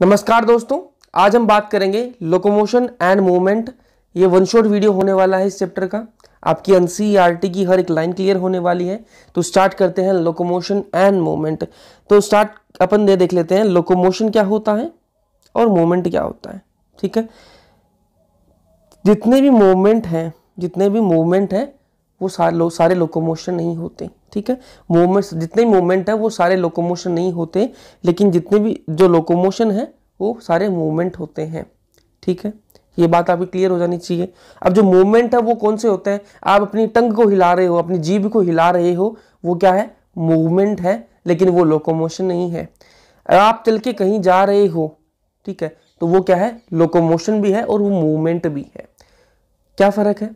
नमस्कार दोस्तों, आज हम बात करेंगे लोकोमोशन एंड मूवमेंट। ये वन शॉट वीडियो होने वाला है इस चैप्टर का। आपकी एनसीईआरटी की हर एक लाइन क्लियर होने वाली है। तो स्टार्ट करते हैं लोकोमोशन एंड मूवमेंट। तो स्टार्ट अपन ये देख लेते हैं लोकोमोशन क्या होता है और मूवमेंट क्या होता है। ठीक है, जितने भी मूवमेंट हैं वो सारे लोकोमोशन नहीं होते। ठीक है, मूवमेंट जितने भी मूवमेंट है वो सारे लोकोमोशन नहीं होते, लेकिन जितने भी जो लोकोमोशन है वो सारे मूवमेंट होते हैं। ठीक है, ये बात आपकी क्लियर हो जानी चाहिए। अब जो मूवमेंट है वो कौन से होते हैं? आप अपनी टंग को हिला रहे हो, अपनी जीभ को हिला रहे हो, वो क्या है? मूवमेंट है, लेकिन वो लोकोमोशन नहीं है। आप चल के कहीं जा रहे हो, ठीक है, तो वो क्या है? लोकोमोशन भी है और वो मूवमेंट भी है। क्या फर्क है?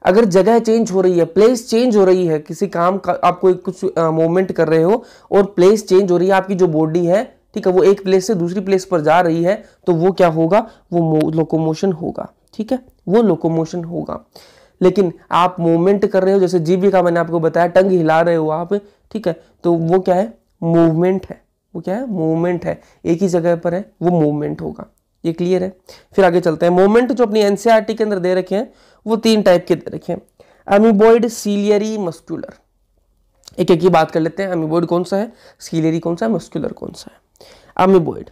अगर जगह चेंज हो रही है, प्लेस चेंज हो रही है, किसी काम का आप कोई कुछ मूवमेंट कर रहे हो और प्लेस चेंज हो रही है, आपकी जो बॉडी है, ठीक है, वो एक प्लेस से दूसरी प्लेस पर जा रही है, तो वो क्या होगा? वो लोकोमोशन होगा। ठीक है, वो लोकोमोशन होगा। लेकिन आप मूवमेंट कर रहे हो, जैसे जीभ का मैंने आपको बताया, टंग हिला रहे हो आप, ठीक है, तो वो क्या है? मूवमेंट है। वो क्या है? मूवमेंट है, एक ही जगह पर है, वो मूवमेंट होगा। ये क्लियर है? फिर आगे चलते हैं। मूवमेंट जो अपनी एनसीईआरटी के अंदर दे रखे हैं वो 3 टाइप के दे रखे हैं, अमीबॉइड, सीलियरी, मस्कुलर। एक एक की बात कर लेते हैं। अमीबॉइड कौन सा है, सीलियरी कौन सा है, मस्कुलर कौन सा है? Amoeboid,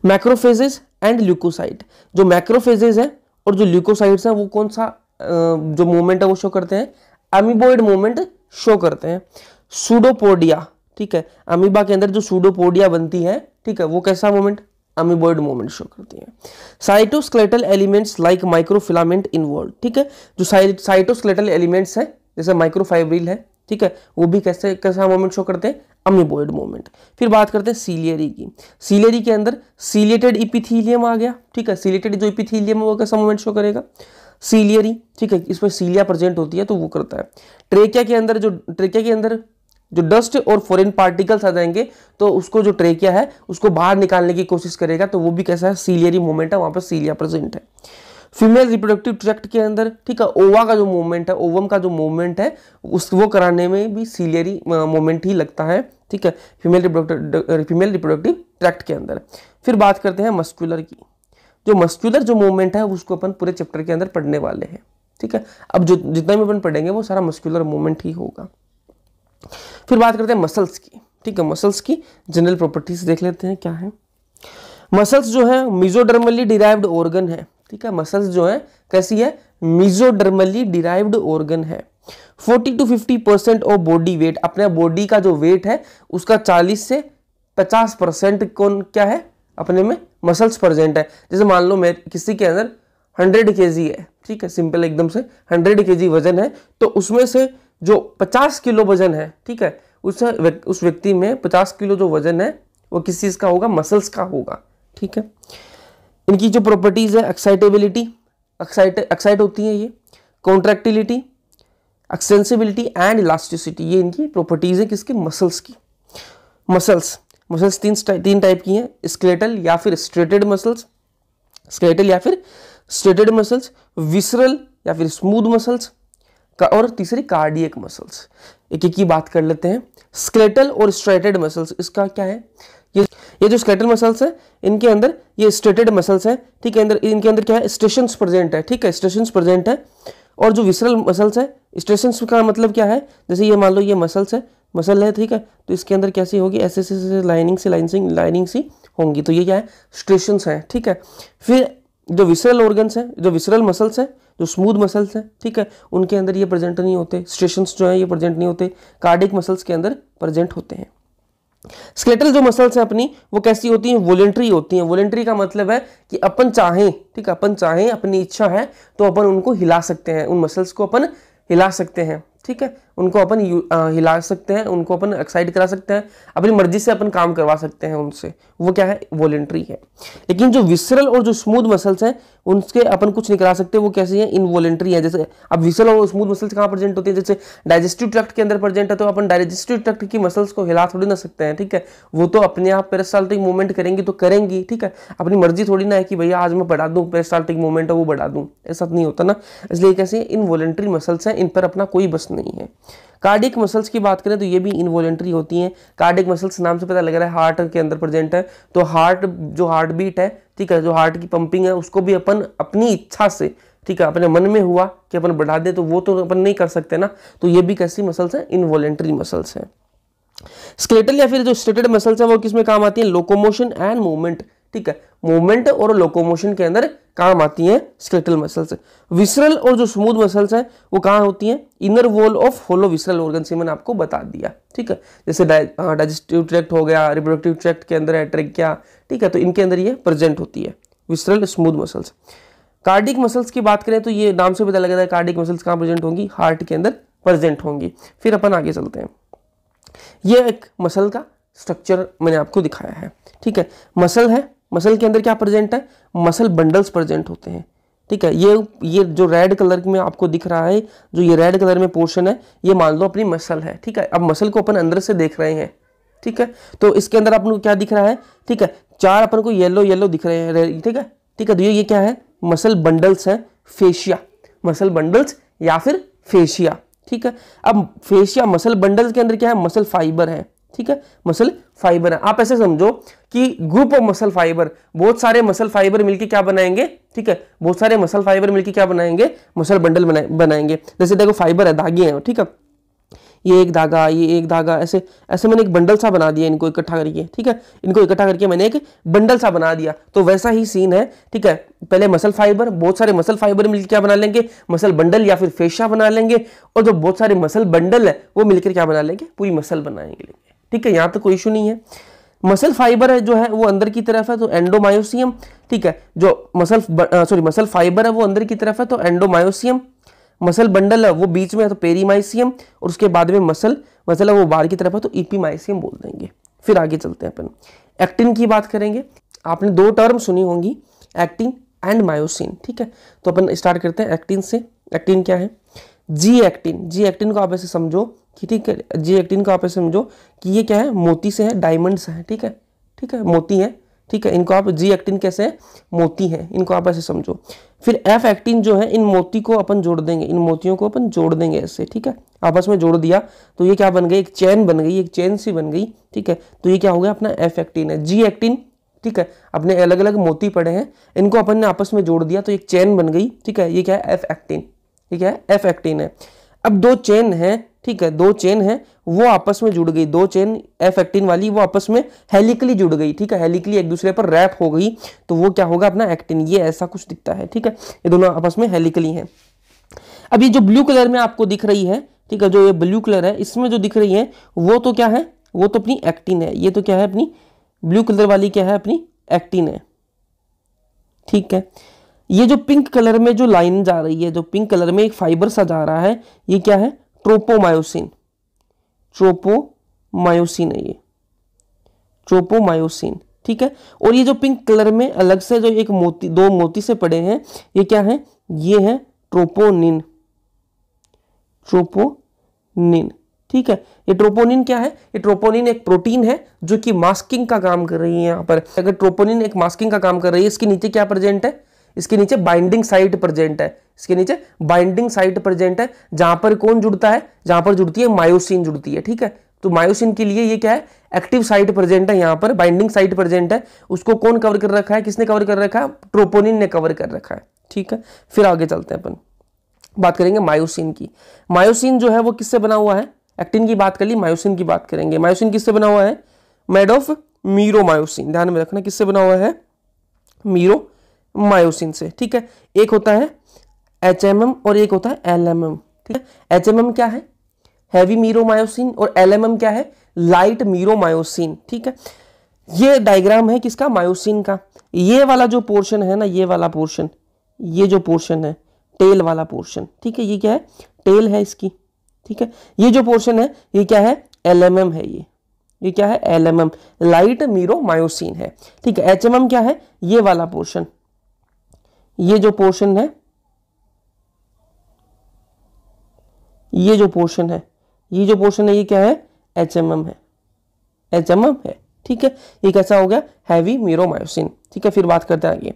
macrophages and leucocyte. जो मैक्रोफेजेस है और जो ल्यूकोसाइट्स है वो कौन सा जो मूवमेंट है वो शो करते हैं? अमीबॉइड मूवमेंट शो करते हैं। सूडोपोडिया, ठीक है, अमीबा के अंदर जो सूडोपोडिया बनती है, ठीक है, वो कैसा मूवमेंट? अमीबॉइड मूवमेंट शो करती है। Cytoskeletal elements like microfilament involve, ठीक है, जो साइटोस्केलेटल एलिमेंट्स है जैसे माइक्रोफाइब्रिल है, ठीक है, वो भी कैसा मूवमेंट शो करते हैं? Amoeboid movement. फिर बात करते हैं सीलियरी की। सीलियरी के अंदर सीलिएटेड इपिथीलियम आ गया, ठीक है, सीलिएटेड जो इपिथीलियम है वो कैसा मूवमेंट शो करेगा? सीलियरी, ठीक है, इसमें सीलिया प्रेजेंट होती है तो वो करता है। ट्रेकिया के अंदर जो डस्ट और फॉरेन पार्टिकल्स आ जाएंगे तो उसको जो ट्रेकिया है उसको बाहर निकालने की कोशिश करेगा, तो वो भी कैसा है? सीलियरी मूवमेंट है, वहां पर सीलिया प्रेजेंट है। फीमेल रिप्रोडक्टिव ट्रैक्ट के अंदर, ठीक है, ओवा का जो मूवमेंट है, ओवम का जो मूवमेंट है, वो कराने में भी सीलियरी मूवमेंट ही लगता है। ठीक है, फीमेल रिप्रोडक्टिव ट्रैक्ट के अंदर। फिर बात करते हैं मस्कुलर की। जो मस्कुलर जो मूवमेंट है उसको अपन पूरे चैप्टर के अंदर पढ़ने वाले हैं। ठीक है, अब जो जितना भी अपन पढ़ेंगे वो सारा मस्कुलर मूवमेंट ही होगा। फिर बात करते हैं मसल्स की। ठीक है, मसल्स की जनरल प्रॉपर्टीज देख लेते हैं क्या है। मसल्स जो है मेसोडर्मली डिराइव्ड ऑर्गन है। ठीक है, मसल्स जो है कैसी है? मेसोडर्मली डिराइव्ड ऑर्गन है। 40 to 50% ऑफ बॉडी वेट, अपने बॉडी का जो वेट है उसका 40 से 50% कौन क्या है? अपने में मसल्स प्रेजेंट है। जैसे मान लो मैं किसी के अंदर 100 kg है, ठीक है, सिंपल एकदम से 100 kg वजन है, तो उसमें से जो 50 किलो वजन है, ठीक है, उस व्यक्ति में 50 किलो जो वजन है वो किस चीज का होगा? मसल्स का होगा। ठीक है, इनकी जो प्रॉपर्टीज है, एक्साइटेबिलिटी, एक्साइट होती है ये, कॉन्ट्रैक्टिलिटी, एक्सटेंसिबिलिटी एंड इलास्टिसिटी, ये इनकी प्रॉपर्टीज है किसके? मसल्स की। मसल्स तीन टाइप की हैं, स्केलेटल या फिर स्ट्रेटेड मसल्स, विसरल या फिर स्मूथ मसल्स और तीसरी कार्डियक मसल्स। एक एक की बात कर लेते हैं। स्केलेटल और स्ट्रेटेड मसल्स, इसका क्या है? ये जो स्केलेटल मसल्स है इनके अंदर ये स्ट्रेटेड मसल्स है, ठीक है, इनके अंदर क्या है? स्टेशंस प्रेजेंट है, ठीक है, स्टेशंस प्रेजेंट है। और जो विसरल मसल्स है, स्टेशंस का मतलब क्या है? जैसे ये मान लो ये मसल है, ठीक है, तो इसके अंदर कैसी होगी? ऐसे लाइनिंग सी होंगी, तो ये क्या है? स्टेशंस है। ठीक है, फिर जो विसरल ऑर्गन्स हैं, जो विसरल मसल्स हैं, जो स्मूथ मसल्स हैं, ठीक है, उनके अंदर ये प्रेजेंट नहीं होते, स्टेशंस जो है ये प्रेजेंट नहीं होते, कार्डियक मसल्स के अंदर प्रेजेंट होते हैं। स्केलेटल जो मसल्स हैं अपनी वो कैसी होती हैं? वॉलेंट्री होती हैं। वॉलेंट्री का मतलब है कि अपन चाहें, ठीक है, अपन चाहें, अपनी इच्छा है तो अपन उनको हिला सकते हैं, उन मसल्स को अपन हिला सकते हैं, ठीक है, उनको अपन हिला सकते हैं, उनको अपन एक्साइट करा सकते हैं, अपनी मर्जी से अपन काम करवा सकते हैं उनसे, वो क्या है? वॉलेंट्री है। लेकिन जो विसरल और जो स्मूथ मसल्स हैं उनसे अपन कुछ नहीं करा सकते, वो कैसी है? इनवॉलेंट्री है। जैसे अब विसरल और स्मूथ मसल्स कहाँ प्रेजेंट होती है? जैसे डाइजेस्टिव ट्रैक्ट के अंदर प्रेजेंट है, तो अपन डाइजेस्टिव ट्रैक्ट की मसल्स को हिला थोड़ी ना सकते हैं, ठीक है, वो तो अपने आप पेरिस्टाल्टिक मूवमेंट करेंगी तो करेंगी, ठीक है, अपनी मर्जी थोड़ी ना है कि भैया आज मैं बढ़ा दूं, पेरिस्टाल्टिक मूवमेंट है वो बढ़ा दूं, ऐसा नहीं होता ना। इसलिए कैसे इनवॉलेंट्री मसल्स हैं, इन पर अपना कोई बस नहीं है। कार्डियक मसल्स की बात करें तो ये भी इनवॉलेंट्री होती हैं। कार्डियक मसल्स नाम से पता लग रहा है हार्ट के अंदर प्रेजेंट है, तो हार्ट जो हार्ट बीट है, ठीक है, जो हार्ट की पंपिंग है उसको भी अपन अपनी इच्छा से, ठीक है, अपने मन में हुआ कि अपन बढ़ा दे, तो वो तो अपन नहीं कर सकते ना, तो ये भी कैसी मसल्स हैं, इनवॉलेंट्री मसल्स हैं। स्केलेटल या फिर जो स्टेटेड मसल्स है वो किसमें काम आती है, लोकोमोशन एंड मूवमेंट, ठीक है, मूवमेंट और लोकोमोशन के अंदर काम आती हैं स्केलेटल मसल्स। विसरल और जो स्मूथ मसल्स हैं वो कहाँ होती हैं, inner wall of hollow visceral organ से मैंने आपको बता दिया, ठीक है, जैसे डाइजेस्टिव ट्रैक्ट हो गया, रिप्रोडक्टिव ट्रैक्ट के अंदर है ट्रेकिया, ठीक है, तो इनके अंदर ये प्रेजेंट होती है visceral smooth muscles. Cardiac muscles की बात करें तो ये नाम से पता लग रहा है कार्डिक मसल्स कहाँ प्रेजेंट होंगी, हार्ट के अंदर प्रेजेंट होंगी। फिर अपन आगे चलते हैं, ये एक मसल का स्ट्रक्चर मैंने आपको दिखाया है, ठीक है, मसल है, मसल के अंदर क्या प्रेजेंट है, मसल बंडल्स प्रेजेंट होते हैं, ठीक है, ये जो रेड कलर में आपको दिख रहा है, जो ये रेड कलर में पोर्शन है, ये मान लो अपनी मसल है, ठीक है। अब मसल को अपन अंदर से देख रहे हैं, ठीक है, तो इसके अंदर अपन को क्या दिख रहा है, ठीक है, 4 अपन को येलो येलो दिख रहे हैं, ठीक है, ठीक है, तो ये क्या है, मसल बंडल्स है, फेशिया, मसल बंडल्स या फिर फेशिया, ठीक है। अब फेशिया मसल बंडल्स के अंदर क्या है, मसल फाइबर है, ठीक है, मसल फाइबर है। आप ऐसे समझो कि ग्रुप ऑफ मसल फाइबर, बहुत सारे मसल फाइबर मिलके क्या बनाएंगे, ठीक है, बहुत सारे मसल फाइबर मिलके क्या बनाएंगे, मसल बंडल बनाएंगे। जैसे देखो फाइबर है, धागे हैं, ठीक है, ये एक धागा, ये एक धागा, ऐसे ऐसे मैंने एक बंडल सा बना दिया इनको इकट्ठा करके, ठीक है, इनको इकट्ठा करके मैंने एक बंडल सा बना दिया, तो वैसा ही सीन है, ठीक है। पहले मसल फाइबर, बहुत सारे मसल फाइबर मिलकर क्या बना लेंगे, मसल बंडल या फिर फेशिया बना लेंगे, और जो बहुत सारे मसल बंडल है वो मिलकर क्या बना लेंगे, पूरी मसल बनाएंगे, ठीक है, यहाँ तो कोई इशू नहीं है। मसल फाइबर है जो है वो अंदर की तरफ है, तो एंडोमायोसियम, ठीक है, जो मसल फाइबर है वो अंदर की तरफ है, तो एंडोमायोसियम, मसल बंडल है वो बीच में है, तो पेरीमाइसियम, और उसके बाद में मसल है वो बाहर की तरफ है, तो इपीमाइसियम बोल देंगे। फिर आगे चलते हैं अपन, एक्टिन की बात करेंगे। आपने 2 टर्म सुनी होंगी, एक्टिन एंड मायोसिन, ठीक है, तो अपन स्टार्ट करते हैं एक्टिन से। एक्टिन क्या है, जी एक्टिन को आप ऐसे समझो कि, ठीक है, जी एक्टिन को आप ऐसे समझो कि ये क्या है, मोती से है, डायमंड्स है, ठीक है, ठीक है, मोती है, ठीक है, इनको आप जी एक्टिन कैसे है, मोती है, इनको आप ऐसे समझो। फिर एफ एक्टिन जो है, इन मोती को अपन जोड़ देंगे, इन मोतियों को अपन जोड़ देंगे ऐसे, ठीक है, आपस में जोड़ दिया तो ये क्या बन गई, एक चेन बन गई, एक चेन सी बन गई, ठीक है, तो ये क्या हो गया, अपना एफ एक्टिन है। जी एक्टिन, ठीक है, अपने अलग अलग मोती पड़े हैं, इनको अपन ने आपस में जोड़ दिया तो एक चेन बन गई, ठीक है, ये क्या है, एफ एक्टिन, ठीक है, एफ एक्टिन है। अब 2 चेन है, ठीक है, 2 चेन है वो आपस में जुड़ गई, 2 चेन एफ एक्टिन वाली वो आपस में हेलिकली जुड़ गई, ठीक है, हेलिकली एक दूसरे पर रैप हो गई, तो वो क्या होगा, अपना एक्टिन, ये ऐसा कुछ दिखता है, ठीक है, ये दोनों आपस में हेलिकली हैं। अब ये जो ब्लू कलर में आपको दिख रही है, ठीक है, जो ये ब्लू कलर है इसमें जो दिख रही है वो तो क्या है, वो तो अपनी एक्टिन है, ये तो क्या है, अपनी ब्लू कलर वाली क्या है, अपनी एक्टिन है, ठीक है। ये जो पिंक कलर में जो लाइन जा रही है, जो पिंक कलर में एक फाइबर सा जा रहा है, ये क्या है, ट्रोपोमायोसिन, ट्रोपोमायोसिन है ये, ट्रोपोमायोसिन, ठीक है। और ये जो पिंक कलर में अलग से जो एक मोती, 2 मोती से पड़े हैं, ये क्या है, ये है ट्रोपोनिन, ट्रोपोनिन, ठीक है। ये ट्रोपोनिन क्या है, ये ट्रोपोनिन एक प्रोटीन है जो कि मास्किंग का काम कर रही है। यहाँ पर अगर ट्रोपोनिन एक मास्किंग का काम कर रही है, इसके नीचे क्या प्रेजेंट है, इसके नीचे बाइंडिंग साइट प्रेजेंट है, इसके नीचे बाइंडिंग साइट प्रेजेंट है, जहां पर कौन जुड़ता है, जहां पर जुड़ती है मायोसिन जुड़ती है, ठीक है। तो मायोसिन के लिए ये क्या है, एक्टिव साइट प्रेजेंट है, यहाँ पर बाइंडिंग साइट प्रेजेंट है, उसको कौन कवर कर रखा है, किसने कवर कर रखा है, ट्रोपोनिन ने कवर कर रखा है, ठीक है। फिर आगे चलते हैं, अपन बात करेंगे मायोसिन की। मायोसिन जो है वो किससे बना हुआ है, एक्टिन की बात कर ली, मायोसिन की बात करेंगे। मायोसिन किससे बना हुआ है, मेड ऑफ मीरोमायोसिन, ध्यान में रखना किससे बना हुआ है, मीरोमायोसिन से, ठीक है। एक होता है HMM और एक होता है LMM, ठीक है। HMM क्या है, हैवी मीरोमायोसिन, और LMM क्या है, लाइट मीरोमायोसिन, ठीक है। ये डायग्राम है किसका, मायोसिन का। ये वाला जो पोर्शन है ना, ये वाला पोर्शन, ये जो पोर्शन है टेल वाला पोर्शन, ठीक है, ये क्या है, टेल है इसकी, ठीक है। ये जो पोर्शन है ये क्या है, LMM है, ये क्या है, LMM, लाइट मीरोमायोसिन है, ठीक है। HMM क्या है, ये वाला पोर्शन, ये जो पोर्शन है, ये जो पोर्शन है, ये जो पोर्शन है, ये क्या है, HMM है, HMM है, ठीक है। ये कैसा हो गया, हैवी मीरोमायोसिन, ठीक है। फिर बात करते हैं आगे,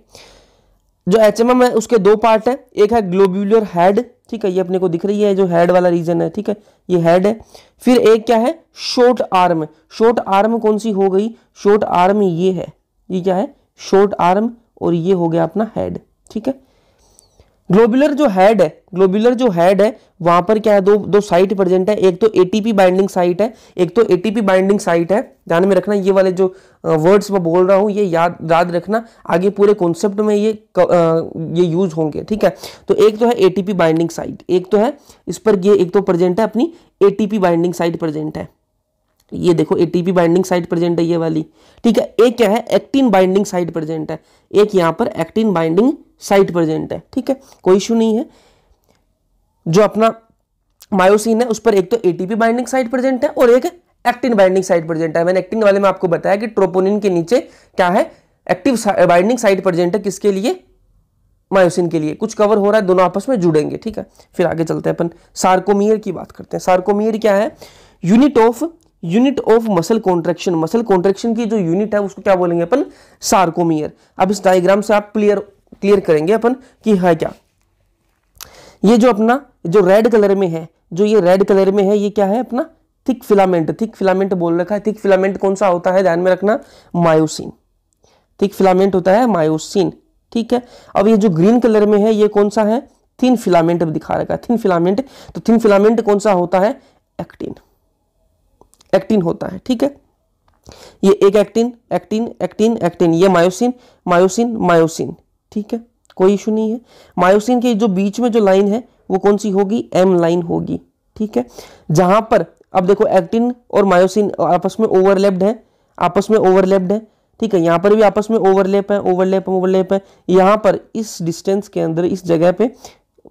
जो HMM है उसके 2 पार्ट है, एक है ग्लोब्यूलर हेड, ठीक है, ये अपने को दिख रही है, जो हेड वाला रीजन है, ठीक है, ये हेड है। फिर एक क्या है, शॉर्ट आर्म। शॉर्ट आर्म कौन सी हो गई, शॉर्ट आर्म ये है, ये क्या है, शॉर्ट आर्म, और ये हो गया अपना हेड, ठीक है। ग्लोबुलर जो हेड है, ग्लोबुलर जो हेड है वहां पर क्या है, दो साइट प्रेजेंट है, एक तो एटीपी बाइंडिंग साइट है, एक तो एटीपी बाइंडिंग साइट है। ध्यान में रखना, ये वाले जो वर्ड्स मैं बोल रहा हूं ये याद रखना, आगे पूरे कॉन्सेप्ट में ये यूज होंगे, ठीक है। तो एक तो है एटीपी बाइंडिंग साइट, एक तो है इस पर ये एक तो प्रेजेंट है अपनी एटीपी बाइंडिंग साइट प्रेजेंट है, ये देखो एटीपी बाइंडिंग साइट प्रेजेंट है ये वाली, ठीक है। एक क्या है, एक्टिन बाइंडिंग साइट प्रेजेंट है, एक यहां पर एक्टिन बाइंडिंग साइट प्रेजेंट है, ठीक है, कोई इशू नहीं है। जो अपना मायोसिन है उस पर एक तो एटीपी बाइंडिंग साइट प्रेजेंट है और एक एक्टिन बाइंडिंग साइट प्रेजेंट है। मैंने एक्टिन वाले में आपको बताया कि ट्रोपोनिन के नीचे क्या है, एक्टिव बाइंडिंग साइट प्रेजेंट है, किसके लिए, मायोसिन के लिए। कुछ कवर हो रहा है, दोनों आपस में जुड़ेंगे, ठीक है। फिर आगे चलते हैं अपन सार्कोमियर की बात करते हैं। सार्कोमियर क्या है, unit of muscle contraction. Muscle contraction की जो यूनिट है उसको क्या बोलेंगे अपन, सार्कोमियर। अब इस डायग्राम से आप क्लियर करेंगे अपन कि है क्या, ये जो अपना जो रेड कलर में है, जो ये रेड कलर में है, ये क्या है अपना थिक फिलामेंट। थिक फिलामेंट बोल रखा है। थिक फिलामेंट कौन सा होता है, ध्यान में रखना, मायोसिन। थिक फिलामेंट होता है मायोसिन, ठीक है। अब ये जो ग्रीन कलर में है ये कौन सा है, थिन फिलामेंट दिखा रखा है, थिन फिलामेंट। तो थिन फिलामेंट कौन सा होता है, एक्टिन, एक्टिन होता है, ठीक है। ये एक एक्टिन एक्टिन एक्टिन एक्टिन, ये मायोसिन मायोसिन मायोसिन, ठीक है, कोई इशू नहीं है। मायोसिन के जो बीच में जो लाइन है वो कौन सी होगी, एम लाइन होगी, ठीक है। जहां पर अब देखो एक्टिन और मायोसिन आपस में ओवरलैप्ड है, आपस में ओवरलैप्ड है, ठीक है। यहां पर भी आपस में ओवरलैप है, ओवरलैप है। यहां पर इस डिस्टेंस के अंदर इस जगह पे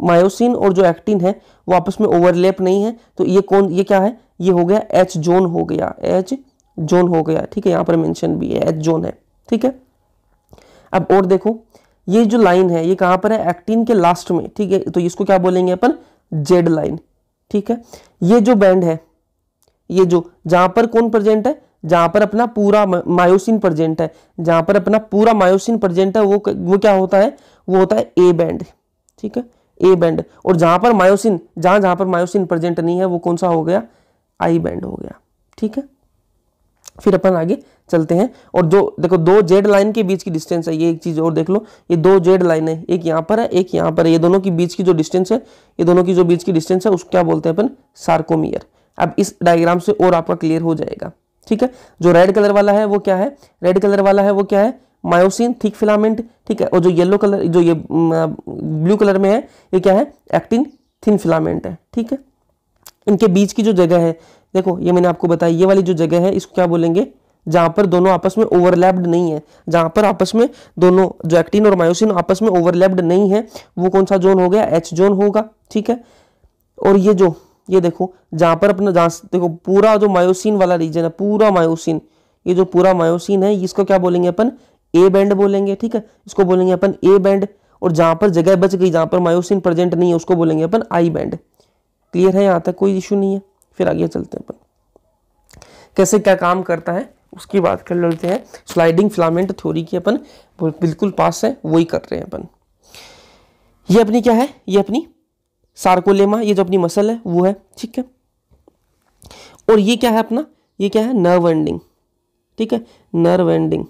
मायोसिन और जो एक्टिन है वो आपस में ओवरलैप नहीं है, तो ये क्या है, ये हो गया एच जोन हो गया, एच जोन हो गया, ठीक है। यहां पर मेंशन भी है, एच जोन है, ठीक है। अब और देखो ये जो लाइन है ये कहां पर है, एक्टिन के लास्ट में, ठीक है, तो इसको क्या बोलेंगे अपन, जेड लाइन, ठीक है। ये जो बैंड है, ये जो जहां पर कौन प्रेजेंट है, जहां पर अपना पूरा मायोसिन प्रेजेंट है, जहां पर अपना पूरा मायोसिन प्रेजेंट है वो क्या होता है, वो होता है ए बैंड, ठीक है, ए बैंड। और जहां पर मायोसिन जहां पर मायोसिन प्रेजेंट नहीं है वो कौन सा हो गया, आई बैंड हो गया, ठीक है। फिर अपन आगे चलते हैं, और जो देखो दो जेड लाइन के बीच की डिस्टेंस है, ये एक चीज और देख लो, ये दो जेड लाइन है, एक यहाँ पर है एक यहाँ पर है, ये दोनों की बीच की जो डिस्टेंस है, ये दोनों की जो बीच की डिस्टेंस है उसको क्या बोलते हैं अपन, सार्कोमियर। अब इस डायग्राम से और आपका क्लियर हो जाएगा, ठीक है। जो रेड कलर वाला है वो क्या है, रेड कलर वाला है वो क्या है, मायोसिन थिक फिलामेंट, ठीक है। और जो येलो कलर, जो ये ब्लू कलर में है ये क्या है, एक्टिन थिन फिलामेंट है, ठीक है। इनके बीच की जो जगह है, देखो ये मैंने आपको बताया, ये वाली जो जगह है इसको क्या बोलेंगे, जहां पर दोनों आपस में ओवरलैप्ड नहीं है, जहां पर आपस में दोनों जो एक्टिन और मायोसिन आपस में ओवरलैप्ड नहीं है वो कौन सा जोन हो गया, एच जोन होगा, ठीक है। और ये देखो जहां पर अपना देखो पूरा जो मायोसिन वाला रीजन है, पूरा मायोसिन, ये जो पूरा मायोसिन है इसको क्या बोलेंगे अपन, ए बैंड बोलेंगे, ठीक है, इसको बोलेंगे अपन ए बैंड। और जहां पर जगह बच गई, जहां पर मायोसिन प्रेजेंट नहीं है उसको बोलेंगे अपन आई बैंड। क्लियर है, यहां तक कोई इशू नहीं है। फिर आगे चलते हैं अपन कैसे क्या काम करता है उसकी बात कर लेते हैं। स्लाइडिंग फिलामेंट थ्योरी की अपन बिल्कुल पास है, वही कर रहे हैं अपन। ये अपनी क्या है, ये अपनी सार्कोलेमा, ये जो अपनी मसल है वो है, ठीक है। और ये क्या है अपना, ये क्या है, नर्व एंडिंग, ठीक है, नर्व एंडिंग,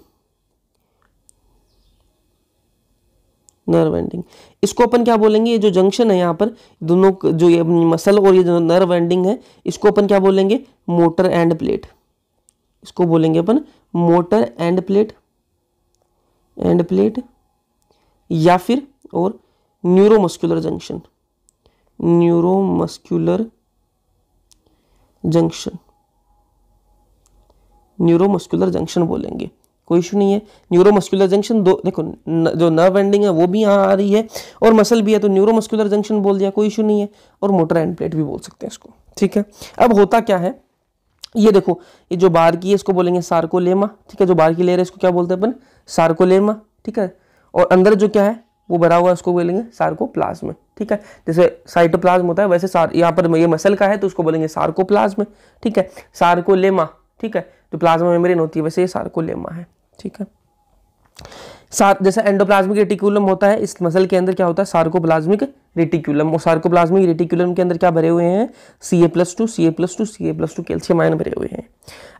नर्व एंडिंग। इसको अपन क्या बोलेंगे, ये जो जंक्शन है यहाँ पर दोनों, जो ये मसल और ये जो नर्व एंडिंग है इसको अपन क्या बोलेंगे, मोटर एंड प्लेट, इसको बोलेंगे अपन motor end plate, end plate, या फिर और neuromuscular junction, neuromuscular junction, neuromuscular junction बोलेंगे, कोई इशू नहीं है। न्यूरोमस्कुलर जंक्शन दो, देखो जो नर्व एंडिंग है वो भी यहाँ आ रही है और मसल भी है, तो न्यूरोमस्कुलर जंक्शन बोल दिया, कोई इशू नहीं है। और मोटर एंड प्लेट भी बोल सकते हैं इसको, ठीक है। अब होता क्या है, ये देखो ये जो बाहर की है इसको बोलेंगे सार्कोलेमा, ठीक है, जो बाहर की लेयर है इसको क्या बोलते हैं अपन, सार्कोलेमा, ठीक है। और अंदर जो क्या है वो भरा हुआ है उसको बोलेंगे सार्कोप्लाज्म, ठीक है। जैसे साइटोप्लाज्म होता है वैसे यहाँ पर ये मसल का है तो उसको बोलेंगे सार्कोप्लाज्म, ठीक है। सार्कोलेमा, ठीक है, जो प्लाज्मा मेम्ब्रेन होती है वैसे ये सार्कोलेमा है, ठीक है। जैसा एंडोप्लाज्मिक रेटिकुलम होता है, इस मसल के अंदर क्या होता है, सार्कोप्लाज्मिक रेटिकुलम, और सार्कोप्लाज्मिक रेटिकुलम के अंदर क्या भरे हुए हैं, Ca+2 Ca+2 Ca+2 calcium ion भरे हुए हैं।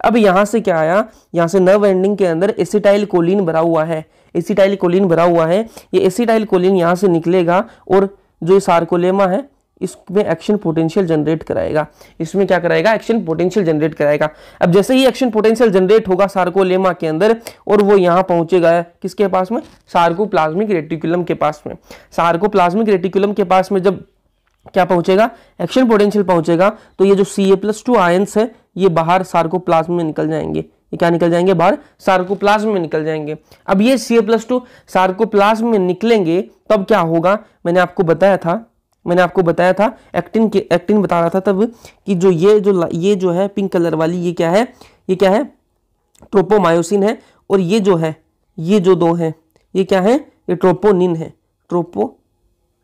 अब यहाँ से क्या आया, यहाँ से नर्व एंडिंग के अंदर एसिटाइल कोलिन भरा हुआ है, एसिटाइल कोलिन भरा हुआ है। ये एसिटाइल कोलिन यहाँ से निकलेगा और जो सार्कोलेमा है इसमें एक्शन पोटेंशियल जनरेट कराएगा, इसमें क्या कराएगा, एक्शन पोटेंशियल जनरेट कराएगा। अब जैसे ही एक्शन पोटेंशियल जनरेट होगा सार्कोलेमा के अंदर और वो यहाँ पहुंचेगा किसके पास में, सार्कोप्लाज्मिक रेटिकुलम के पास में। सार्कोप्लाज्मिक रेटिकुलम के पास में जब क्या पहुंचेगा, एक्शन पोटेंशियल पहुंचेगा, तो ये जो Ca+2 आयंस है ये बाहर सार्कोप्लाज्म में निकल जाएंगे। ये क्या निकल जाएंगे, बाहर सार्कोप्लाज्म में निकल जाएंगे। अब ये Ca+2 सार्कोप्लाज्म में निकलेंगे तब क्या होगा, मैंने आपको बताया था एक्टिन बता रहा था तब कि ये जो है पिंक कलर वाली ये क्या है, ट्रोपोमायोसिन है, और ये जो दो हैं ये क्या है, ये ट्रोपोनिन है,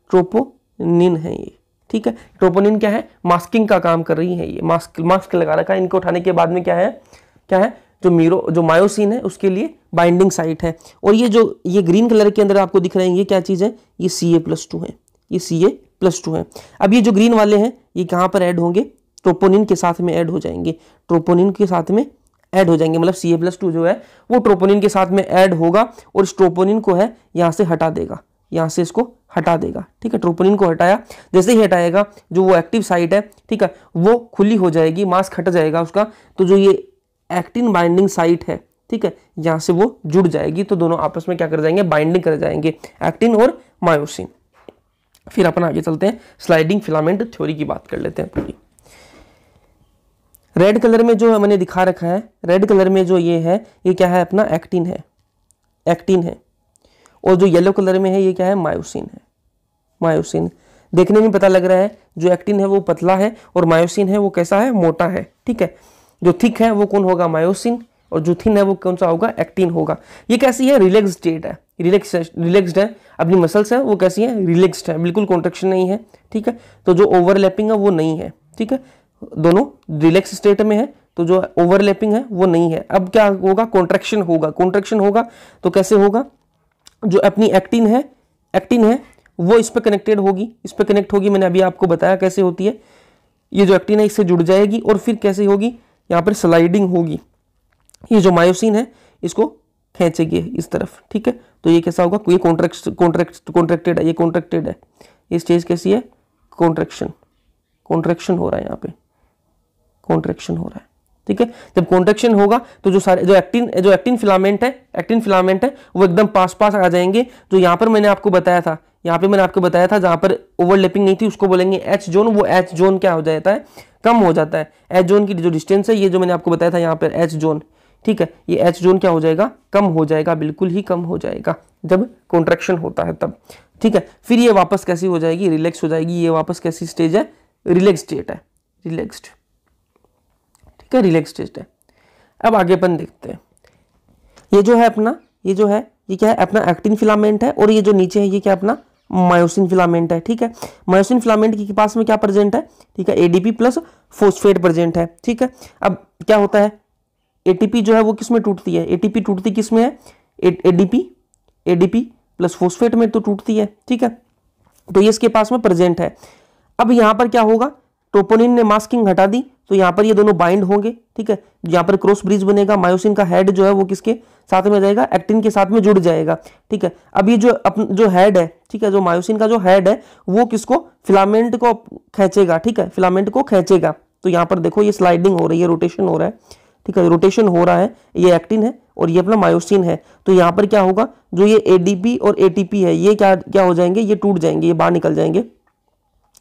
ट्रोपोनिन है ये, ठीक है। ट्रोपोनिन क्या है, मास्किंग का काम कर रही है, ये मास्क लगा रखा है। इनको उठाने के बाद में क्या है जो मायोसिन है उसके लिए बाइंडिंग साइट है। और ये ग्रीन कलर के अंदर आपको दिख रहे हैं ये क्या चीज है, ये Ca+2 है, ये Ca+2 है। अब ये जो ग्रीन वाले हैं ये कहाँ पर ऐड होंगे, ट्रोपोनिन के साथ में ऐड हो जाएंगे, ट्रोपोनिन के साथ में ऐड हो जाएंगे, मतलब Ca+2 जो है वो ट्रोपोनिन के साथ में ऐड होगा और इस ट्रोपोनिन को है यहाँ से हटा देगा, यहाँ से इसको हटा देगा, ठीक है। ट्रोपोनिन को हटाया, जैसे ही हटाएगा जो वो एक्टिव साइट है, ठीक है, वो खुली हो जाएगी, मास्क हट जाएगा उसका, तो जो ये एक्टिन बाइंडिंग साइट है, ठीक है, यहाँ से वो जुड़ जाएगी, तो दोनों आपस में क्या कर जाएंगे, बाइंडिंग कर जाएंगे, एक्टिन और मायोसिन। फिर अपन आगे चलते हैं, स्लाइडिंग फिलामेंट थ्योरी की बात कर लेते हैं पूरी। रेड कलर में जो मैंने दिखा रखा है, रेड कलर में जो ये है ये क्या है, अपना एक्टिन है, और जो येलो कलर में है ये क्या है, मायोसिन। देखने में पता लग रहा है जो एक्टिन है वो पतला है और मायोसिन है वो कैसा है, मोटा है, ठीक है। जो थिक है वो कौन होगा, मायोसिन, और जो थिन है वो कौन सा होगा, एक्टिन होगा। ये कैसी है, रिलैक्स स्टेट है, रिलैक्स्ड है, अपनी मसल्स है वो कैसी है, रिलैक्स्ड है, बिल्कुल कॉन्ट्रैक्शन नहीं है, ठीक है। तो जो ओवरलैपिंग है वो नहीं है, ठीक है, दोनों रिलैक्स स्टेट में है, तो जो ओवरलैपिंग है वो नहीं है। अब क्या होगा, कॉन्ट्रैक्शन होगा, तो कैसे होगा, जो अपनी एक्टिन है वो इस पे कनेक्ट होगी, मैंने अभी आपको बताया कैसे होती है। ये जो एक्टिन है इससे जुड़ जाएगी और फिर कैसे होगी, यहाँ पर स्लाइडिंग होगी, ये जो मायोसिन है इसको खींचेगी इस तरफ, ठीक है। तो ये कैसा होगा, ये कॉन्ट्रैक्टेड है, ये कॉन्ट्रैक्टेड है, ये स्टेज कैसी है, कॉन्ट्रैक्शन हो रहा है, यहाँ पे कॉन्ट्रैक्शन हो रहा है, ठीक है। जब कॉन्ट्रैक्शन होगा तो जो एक्टिन फिलामेंट है वो एकदम पास आ जाएंगे। जो यहाँ पर मैंने आपको बताया था, जहाँ पर ओवरलैपिंग नहीं थी उसको बोलेंगे एच जोन, वो एच जोन क्या हो जाता है, कम हो जाता है। एच जोन की जो डिस्टेंस है, ये जो मैंने आपको बताया था यहाँ पर एच जोन, ठीक है, ये एच जोन क्या हो जाएगा, कम हो जाएगा, बिल्कुल ही कम हो जाएगा जब कॉन्ट्रैक्शन होता है तब, ठीक है। फिर ये वापस कैसी हो जाएगी, रिलैक्स हो जाएगी, ये वापस कैसी स्टेज है, रिलैक्स स्टेट है, रिलैक्स्ड, ठीक है, रिलैक्स स्टेट है। अब आगे अपन देखते हैं, ये जो है अपना, ये क्या है, अपना एक्टिन फिलामेंट है, और ये जो नीचे है ये क्या अपना मायोसिन फिलामेंट है, ठीक है। मायोसिन फिलामेंट के पास में क्या प्रेजेंट है, ठीक है, एडीपी प्लस फॉस्फेट प्रेजेंट है, ठीक है। अब क्या होता है, एटीपी जो है वो किस में टूटती है, एटीपी टूटती किस में है, एडीपी प्लस फॉस्फेट में तो टूटती है, ठीक है। तो ये इसके पास में प्रेजेंट है। अब यहाँ पर क्या होगा, ट्रोपोनिन ने मास्किंग हटा दी तो यहाँ पर ये दोनों बाइंड होंगे, ठीक है। यहाँ पर क्रॉस ब्रिज बनेगा, मायोसिन का हेड जो है वो किसके साथ में जाएगा, एक्टिन के साथ में जुड़ जाएगा, ठीक है। अब ये जो हेड है, ठीक है, जो मायोसिन का जो हेड है वो किसको, फिलामेंट को खींचेगा, ठीक है, फिलामेंट को खींचेगा। तो यहाँ पर देखो ये स्लाइडिंग हो रही है, रोटेशन हो रहा है, ठीक है, रोटेशन हो रहा है, ये एक्टिन है और ये अपना मायोसिन है। तो यहाँ पर क्या होगा, जो ये एडीपी और एटीपी है ये क्या हो जाएंगे, ये टूट जाएंगे, ये बाहर निकल जाएंगे,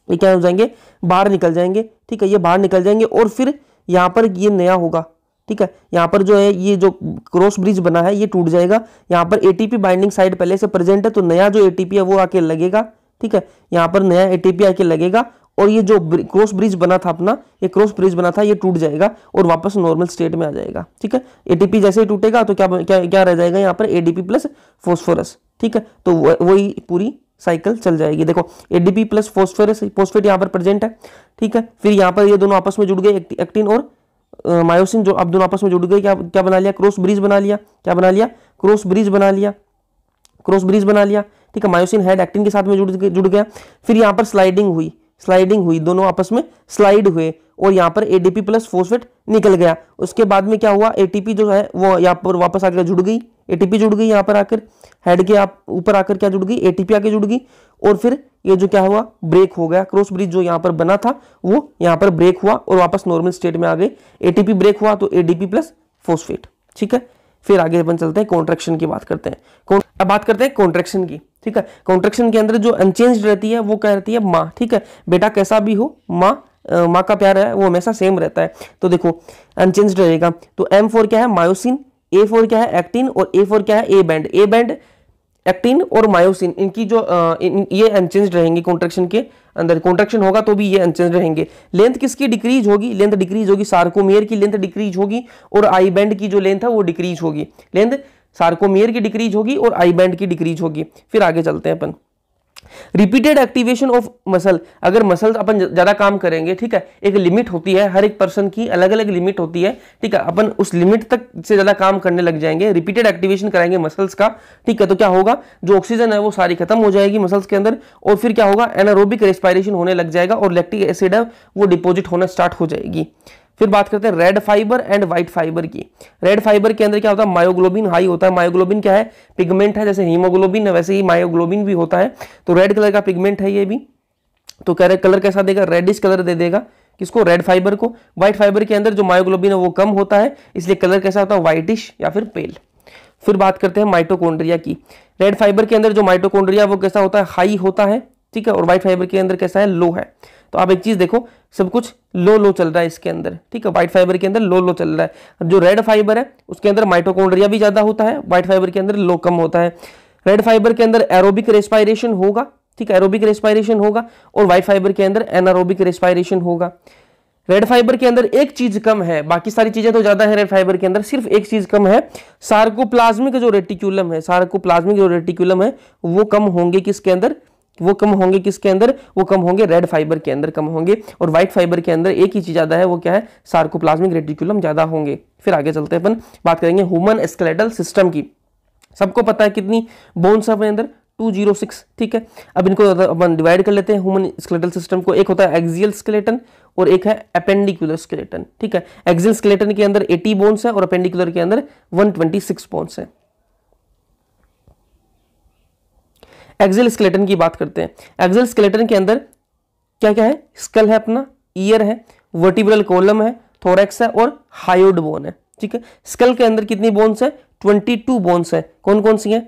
ये क्या हो जाएंगे, बाहर निकल जाएंगे, ठीक है, ये बाहर निकल जाएंगे। और फिर यहाँ पर ये नया होगा, ठीक है, यहाँ पर जो है ये जो क्रॉस ब्रिज बना है ये टूट जाएगा। यहाँ पर एटीपी बाइंडिंग साइड पहले से प्रेजेंट है, तो नया जो एटीपी है वो आके लगेगा, ठीक है, यहाँ पर नया एटीपी आके लगेगा, और ये जो क्रॉस ब्रिज बना था अपना, ये क्रॉस ब्रिज बना था ये टूट जाएगा और वापस नॉर्मल स्टेट में आ जाएगा, ठीक है। एटीपी जैसे ही टूटेगा तो क्या रह जाएगा, यहाँ पर एडीपी प्लस फॉस्फोरस, ठीक है। तो वही पूरी साइकिल चल जाएगी। देखो एडीपी प्लस फॉस्फेट यहाँ पर प्रेजेंट है, ठीक है। फिर यहाँ पर ये दोनों आपस में जुड़ गए, एक्टिन और मायोसिन जो अब दोनों आपस में जुड़ गए, क्या बना लिया, क्रॉस ब्रिज बना लिया, क्या बना लिया, क्रॉस ब्रिज बना लिया, क्रॉस ब्रिज बना लिया, ठीक है, मायोसिन हेड एक्टिन के साथ में जुड़ गया। फिर यहाँ पर स्लाइडिंग हुई, दोनों आपस में स्लाइड हुए और यहाँ पर एडीपी प्लस फॉस्फेट निकल गया। उसके बाद में क्या हुआ, एटीपी जो है वो यहाँ पर वापस आकर जुड़ गई, एटीपी जुड़ गई यहाँ पर आकर, हेड के ऊपर आकर क्या जुड़ गई, एटीपी आके जुड़ गई। और फिर ये जो क्या हुआ, ब्रेक हो गया, क्रॉस ब्रिज जो यहाँ पर बना था वो यहाँ पर ब्रेक हुआ और वापस नॉर्मल स्टेट में आ गई। एटीपी ब्रेक हुआ तो एडीपी प्लस फॉस्फेट, ठीक है। फिर आगे अपन चलते हैं कॉन्ट्रैक्शन की बात करते हैं। अब बात करते हैं कॉन्ट्रैक्शन की, ठीक है। कॉन्ट्रैक्शन के अंदर जो अनचेंज्ड रहती है वो क्या रहती है, माँ, ठीक है। बेटा कैसा भी हो, माँ का प्यार है वो हमेशा सेम रहता है। तो देखो अनचेंज्ड रहेगा, तो M4 क्या है, मायोसिन, A4 क्या है, एक्टिन, और A4 क्या है, ए बैंड, एक्टिन और मायोसिन, इनकी जो ये अनचेंज्ड रहेंगे कॉन्ट्रैक्शन के अंदर। कॉन्ट्रैक्शन होगा तो भी ये अनचेंज्ड रहेंगे। लेंथ किसकी डिक्रीज होगी, लेंथ डिक्रीज होगी, सार्कोमियर की लेंथ डिक्रीज होगी और आई बैंड की जो लेंथ है वो डिक्रीज होगी। लेंथ सार्कोमियर की डिक्रीज होगी और आई बैंड की डिक्रीज होगी। फिर आगे चलते हैं अपन, रिपीटेड एक्टिवेशन ऑफ मसल। अगर मसल अपन ज्यादा काम करेंगे, ठीक है, एक लिमिट होती है, हर एक पर्सन की अलग अलग लिमिट होती है, ठीक है, अपन उस लिमिट तक से ज्यादा काम करने लग जाएंगे, रिपीटेड एक्टिवेशन कराएंगे मसल्स का, ठीक है, तो क्या होगा, जो ऑक्सीजन है वो सारी खत्म हो जाएगी मसल्स के अंदर और फिर क्या होगा, एनारोबिक रेस्पिरेशन होने लग जाएगा और लैक्टिक एसिड है वो डिपॉजिट होना स्टार्ट हो जाएगी। फिर बात करते हैं red fibre and white fibre की। रेड फाइबर के अंदर क्या होता है, मायोग्लोबिन हाई होता है। मायोग्लोबिन क्या है, पिगमेंट है, जैसे हीमोग्लोबिन है वैसे ही मायोग्लोबिन भी होता है। तो रेड कलर का पिगमेंट है ये भी, तो कलर कैसा देगा, रेडिश कलर दे देगा किसको, रेड फाइबर को। व्हाइट फाइबर के अंदर जो मायोग्लोबिन है वो कम होता है, इसलिए कलर कैसा होता है, व्हाइटिश या फिर पेल। फिर बात करते हैं माइटोकॉन्ड्रिया की। रेड फाइबर के अंदर जो माइटोकॉन्ड्रिया वो कैसा होता है, हाई होता है, ठीक है, और व्हाइट फाइबर के अंदर कैसा है, लो है। तो आप एक चीज देखो, सब कुछ लो चल रहा है इसके अंदर, ठीक है, व्हाइट फाइबर के अंदर लो चल रहा है। जो रेड फाइबर है उसके अंदर माइटोकॉन्ड्रिया भी ज्यादा होता है, व्हाइट फाइबर के अंदर लो कम होता है। रेड फाइबर के अंदर एरोबिक रेस्पिरेशन होगा, ठीक है, एरोबिक रेस्पिरेशन होगा, और व्हाइट फाइबर के अंदर एनारोबिक रेस्पिरेशन होगा। रेड फाइबर के अंदर एक चीज कम है, बाकी सारी चीजें तो ज्यादा है, रेड फाइबर के अंदर सिर्फ एक चीज कम है, सार्कोप्लाज्मिक जो रेटिक्यूलम है, सार्कोप्लाज्मिक जो रेटिक्यूलम है वो कम होंगे किसके अंदर, वो कम होंगे किसके अंदर, वो कम होंगे रेड फाइबर के अंदर कम होंगे। और व्हाइट फाइबर के अंदर एक ही चीज ज्यादा है, वो क्या है, सार्कोप्लाज्मिक रेटिक्यूलम ज्यादा होंगे। फिर आगे चलते हैं अपन, बात करेंगे ह्यूमन स्केलेटल सिस्टम की। सबको पता है कितनी बोन्स है अपने अंदर, 206, ठीक है। अब इनको अपन डिवाइड कर लेते हैं ह्यूमन स्केलेटल सिस्टम को। एक होता है एक्सियल स्केलेटन और एक है एपेंडिकुलर स्केलेटन, ठीक है। एक्सियल स्केलेटन के अंदर 80 बोन्स है और एपेंडिकुलर के अंदर 126 बोन्स है। एक्सियल स्केलेटन की बात करते हैं। एक्सियल स्केलेटन के अंदर क्या क्या है, स्कल है अपना, ईयर है, वर्टिब्रल कॉलम है, थोरैक्स है और हायोइड बोन है, ठीक है। स्कल के अंदर कितनी बोन्स है, 22 बोन्स है। कौन कौन सी है,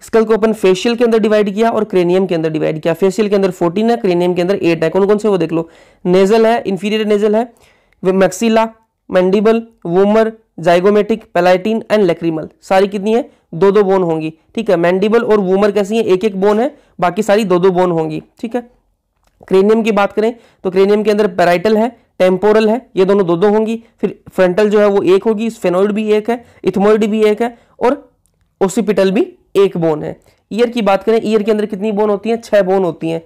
स्कल को अपन फेशियल के अंदर डिवाइड किया और क्रेनियम के अंदर डिवाइड किया। फेशियल के अंदर 14 है, क्रेनियम के अंदर 8 है। कौन कौन से वो देख लो, नेजल है, इंफीरियर नेजल है, maxilla, mandible, vomer, zygomatic, palatine and lacrimal, सारी कितनी है, 2-2 बोन होंगी, ठीक है। मैंडिबल और वूमर कैसी है, 1-1 बोन है, बाकी सारी 2-2 बोन होंगी, ठीक है। क्रेनियम की बात करें तो क्रेनियम के अंदर पैराइटल है, टेम्पोरल है, ये दोनों 2-2 होंगी। फिर फ्रंटल जो है वो 1 होगी, स्फेनोइड भी 1 है, इथमोइड भी 1 है और ओसिपिटल भी 1 बोन है। ईयर की बात करें, ईयर के अंदर कितनी बोन होती है, 6 बोन होती हैं।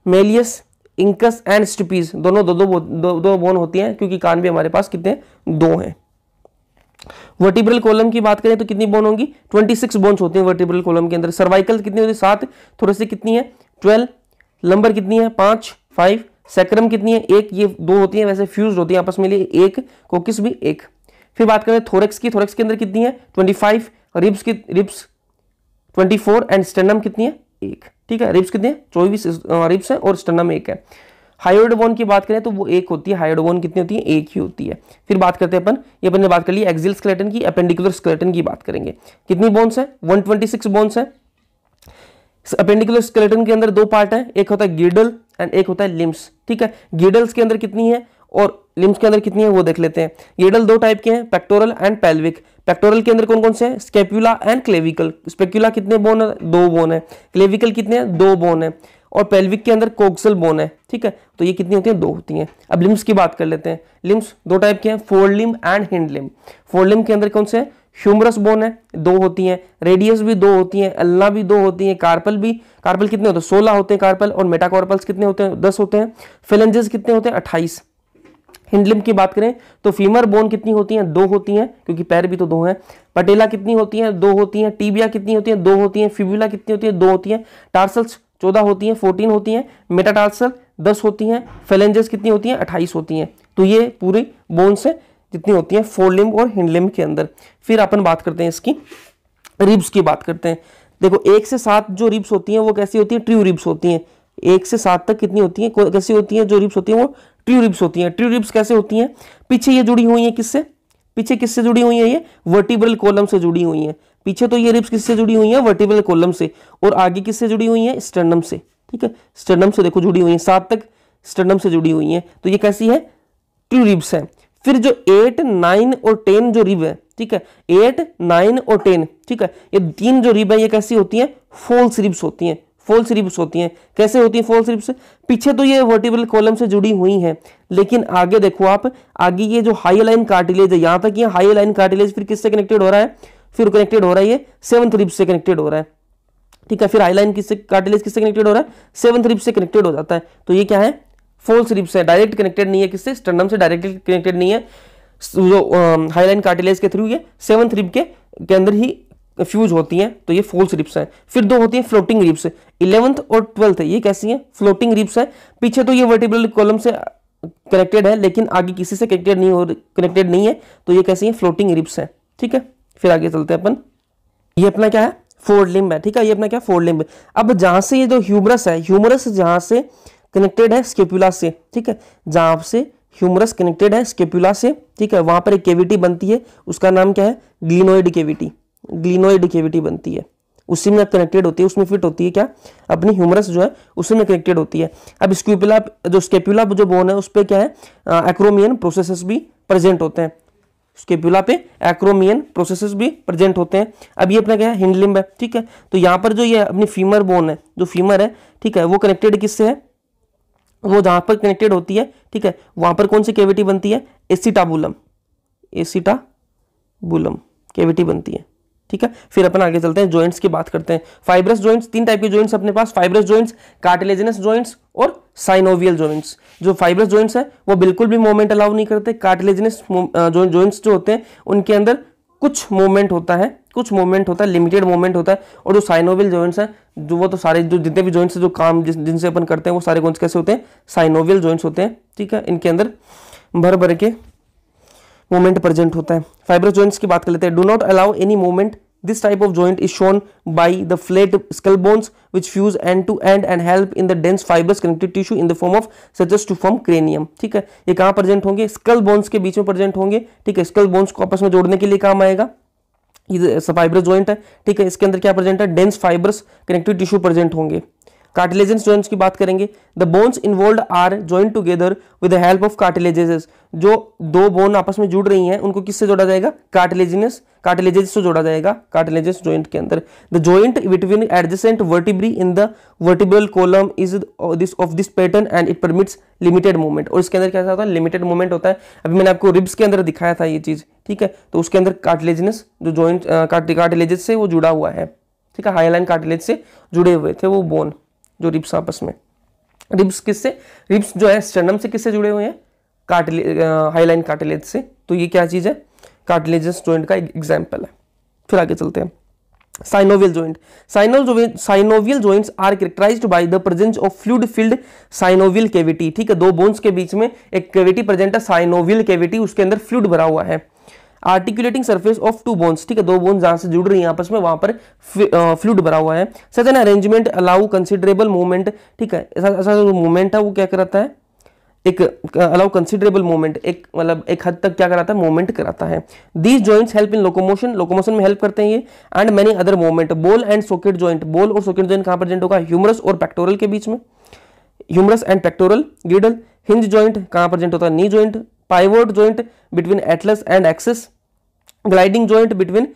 मेलियस, इंकस एंड स्टिपीज दोनों 2-2 बोन होती हैं, क्योंकि कान भी हमारे पास कितने, 2 हैं। वर्टिब्रल कॉलम की बात करें तो कितनी बोन होंगी, 26 बोन्स होती हैं वर्टिब्रल कॉलम के अंदर। सर्वाइकल कितनी होती है, 7, थोरेसिक कितनी है, 12, लंबर कितनी है, 5, सैक्रम कितनी है, 1, ये 2 होती हैं, वैसे फ्यूज होती है आपस में, 1, कोकिस भी 1। फिर बात करें थोरेक्स की, थोरेक्स के अंदर कितनी है, 25, रिब्स 24 एंड स्टर्नम कितनी है, 1, ठीक है। रिब्स कितनी है, 24 रिब्स है और स्टर्नम 1 है। हायोइड बोन की बात करें तो वो 1 होती है, हायोइड बोन कितनी होती है, 1 ही होती है। फिर बात करते हैं अपन, ये अपन ने बात कर ली एक्सियल स्केलेटन की, एपेंडिकुलर स्केलेटन की बात करेंगे। कितनी बोन्स है, 126 बोन्स है। एपेंडिकुलर स्केलेटन के अंदर 2 पार्ट है, एक होता है गिडल एंड एक होता है लिम्स, ठीक है। गिडल्स के अंदर कितनी है और लिम्स के अंदर कितनी है वो देख लेते हैं। गिडल 2 टाइप के हैं, पेक्टोरल एंड पेल्विक। पेक्टोरल के अंदर कौन कौन से हैं, स्केपुला एंड क्लेविकल। स्पेक्युला कितने बोन है, 2 बोन है। क्लेविकल कितने हैं, 2 बोन है। और पेल्विक के अंदर कोक्सल बोन है, ठीक है। तो ये कितनी होती है, 2 होती हैं। अब लिम्स की बात कर लेते हैं। लिम्स 2 टाइप के हैं, fore limb and hind limb. Fore limb के अंदर कौन से, ह्यूमरस बोन है, 2 होती हैं। रेडियस भी 2 होती हैं, अल्ना भी 2 होती हैं। कार्पल भी, कार्पल कितने होते हैं, 16 होते हैं कार्पल। और मेटाकार्पल्स कितने होते हैं, 10 होते हैं। फेलेंजेस कितने होते हैं, 28। हिंड लिम्ब की बात करें तो फीमर बोन कितनी होती हैं, 2 होती हैं, क्योंकि पैर भी तो 2 हैं। पटेला कितनी होती हैं, 2 होती हैं। टीबिया कितनी होती है, 2 होती हैं। फिबुला कितनी होती है, 2 होती हैं। टार्सल्स 14 होती हैं, 14 होती हैं। मेटाटार्सल 10 होती हैं। फेलेंजेस कितनी होती हैं, 28 होती हैं। तो ये पूरी बोन्स है जितनी होती हैं फोर लिम्ब और हिंड लिम्ब के अंदर। फिर अपन बात करते हैं इसकी रिब्स की बात करते हैं। देखो 1 से 7 जो रिब्स होती हैं वो कैसी होती है, ट्रू रिब्स होती हैं। 1 से 7 तक कितनी होती है, कैसी होती है, जो रिब्स होती है वो ट्रू रिब्स होती हैं। ट्रू रिब्स कैसे होती हैं, पीछे ये जुड़ी हुई है किससे, पीछे किससे जुड़ी हुई है, ये वर्टिब्रल कॉलम से जुड़ी हुई है। पीछे तो ये रिब्स किससे जुड़ी हुई है, वर्टिब्रल कॉलम से, और आगे किससे जुड़ी हुई है, स्टर्नम से। ठीक है, स्टर्नम से देखो जुड़ी हुई है, 7 तक स्टर्नम से जुड़ी हुई है। तो ये कैसी है, ट्रू रिब्स है। फिर जो 8, 9 और 10 जो रिब है, ठीक है, 8, 9 और 10, ठीक है, ये 3 जो रिब है ये कैसी होती है, फॉल्स रिब्स होती हैं। फॉल्स रिब्स होती हैं। कैसे होती है फॉल्स रिब्स, पीछे तो ये वर्टिब्रल कॉलम से जुड़ी हुई हैं, लेकिन आगे देखो आप, आगे ये जो हाईलाइन कार्टिलेज है, यहां तक ये हाईलाइन कार्टिलेज फिर किससे कनेक्टेड हो रहा है, फिर कनेक्टेड हो रहा है ये 7th रिब से कनेक्टेड हो रहा है। ठीक है, फिर हाईलाइन किससे, कार्टिलेज किससे कनेक्टेड हो रहा है, 7th रिब से कनेक्टेड हो जाता है। तो ये क्या है, फॉल्स रिब्स है, डायरेक्ट कनेक्टेड नहीं है किससे, स्टर्नम से डायरेक्टली कनेक्टेड नहीं है। जो हाईलाइन कार्टिलेज के थ्रू ये 7th रिब के अंदर ही फ्यूज होती हैं, तो ये फॉल्स रिब्स हैं। फिर 2 होती हैं फ्लोटिंग रिब्स, 11th और 12th है, ये कैसी हैं, फ्लोटिंग रिब्स है। पीछे तो ये वर्टिब्रल कॉलम से कनेक्टेड है, लेकिन आगे किसी से कनेक्टेड नहीं है, तो ये कैसी है, फ्लोटिंग रिब्स है। ठीक है, फिर आगे चलते हैं अपन, ये अपना क्या है, फोर लिम्ब है। ठीक है, ये अपना क्या, फोर लिम्ब। अब जहां से ये जो ह्यूमरस है, ह्यूमरस जहां से कनेक्टेड है स्केपुला से, ठीक है, जहां से ह्यूमरस कनेक्टेड है स्केपुला से, ठीक है, वहां पर एक केविटी बनती है, उसका नाम क्या है, ग्लिनोइड केविटी। ग्लिनोइड केविटी बनती है, उसी में कनेक्टेड होती है, उसमें फिट होती है क्या, अपनी ह्यूमरस जो है उसी में कनेक्टेड होती है। अब स्केपुला जो बोन है उस पर क्या है, एक्रोमियन प्रोसेसेस भी प्रेजेंट होते हैं। स्केपुला पे एक्रोमियन प्रोसेसेस भी प्रेजेंट होते हैं। अब ये अपना क्या है, हिंड लिम्ब है। ठीक है, तो यहाँ पर जो ये अपनी फीमर बोन है, जो फीमर है, ठीक है, वो कनेक्टेड किससे है, वो जहां पर कनेक्टेड होती है, ठीक है, वहां पर कौन सी कैविटी बनती है, एसिटाबुलम। एसिटाबुलम कैविटी बनती है। ठीक है, फिर अपन आगे चलते हैं, जॉइंट्स की बात करते हैं। फाइब्रस जॉइंट्स, 3 टाइप के जॉइंट्स अपने पास, फाइब्रस जॉइंट्स, कार्टिलेजिनस जॉइंट्स और साइनोवियल जॉइंट्स। जो फाइब्रस जॉइंट्स है वो बिल्कुल भी मूवमेंट अलाउ नहीं करते। कार्टिलेजिनस जॉइंट्स जो होते हैं उनके अंदर कुछ मूवमेंट होता है, लिमिटेड मूवमेंट होता है। और जो साइनोवियल जॉइंट्स हैं, जो वो तो सारे जो जितने भी जॉइंट्स जो काम जिनसे अपन करते हैं वो सारे कौन से कैसे होते हैं, साइनोवियल जॉइंट्स होते हैं। ठीक है, इनके अंदर भर के मूवमेंट प्रेजेंट होता है। फाइब्रस जॉइंट्स की बात कर लेते हैं। Do not allow any movement, this type of joint is shown by the flat skull bones which fuse end to end and help in the dense fibrous connective tissue in the form of such as to form cranium। ठीक है, ये कहाँ present होंगे, skull bones के बीच में present होंगे। ठीक है, स्कल बोन्स को आपस में जोड़ने के लिए काम आएगा, ये फाइब्रस जॉइंट है। ठीक है, इसके अंदर क्या प्रेजेंट है, dense fibrous connective tissue present होंगे। कार्टिलेजेंस जॉइंट्स की बात करेंगे। The bones involved are joint together with the help of cartilages. जो 2 बोन आपस में जुड़ रही हैं उनको किससे जोड़ा जाएगा, कार्टिलेजेस से जोड़ा जाएगा, कार्टिलेजेस जॉइंट के अंदर। The joint between adjacent vertebrae in the vertebral column is this pattern and it permits limited movement. और इसके अंदर क्या होता है, लिमिटेड मूवमेंट होता है। अभी मैंने आपको रिब्स के अंदर दिखाया था ये चीज। ठीक है, तो उसके अंदर कार्टिलेजिनस जो जॉइंट कार्टिलेजेस से वो जुड़ा हुआ है। ठीक है, हाईलाइन कार्टिलेज से जुड़े हुए थे वो बोन, जो रिब्स आपस में, रिब्स किससे, रिब्स जो है स्टर्नम से किससे जुड़े हुए हैं, हाईलाइन कार्टिलेज से। तो ये क्या चीज है, कार्टिलेजस जॉइंट का एग्जांपल है। फिर आगे चलते हैं, synovial joint. Synovial joints are characterized by the presence of fluid filled synovial cavity. ठीक है, 2 बोन्स के बीच में एक कैविटी प्रेजेंट है, साइनोवियल कैविटी, उसके अंदर फ्लूइड भरा हुआ है। आर्टिकुलेटिंग सरफेस ऑफ 2 बोन्स, ठीक है, 2 बोन्स जहां से जुड़ रही हैं आपस में, वहां पर फ्लूइड भरा हुआ है। Such an arrangement allow considerable movement. ठीक है, ऐसा जो मूवमेंट है वो क्या कराता है, एक अलाउ कंसिडरेबल मूवमेंट, एक मतलब एक हद तक क्या कराता है, मूवमेंट कराता है। These joints help in locomotion में हेल्प करते हैं ये, and many other movement. Ball and socket joint, ball और सॉकेट जॉइंट कहां प्रेजेंट होगा, ह्यूमरस और पेक्टोरल के बीच में, humerus and pectoral girdle. Hinge joint कहां प्रेजेंट होता है, knee joint. Pivot joint between atlas and axis. Gliding joint between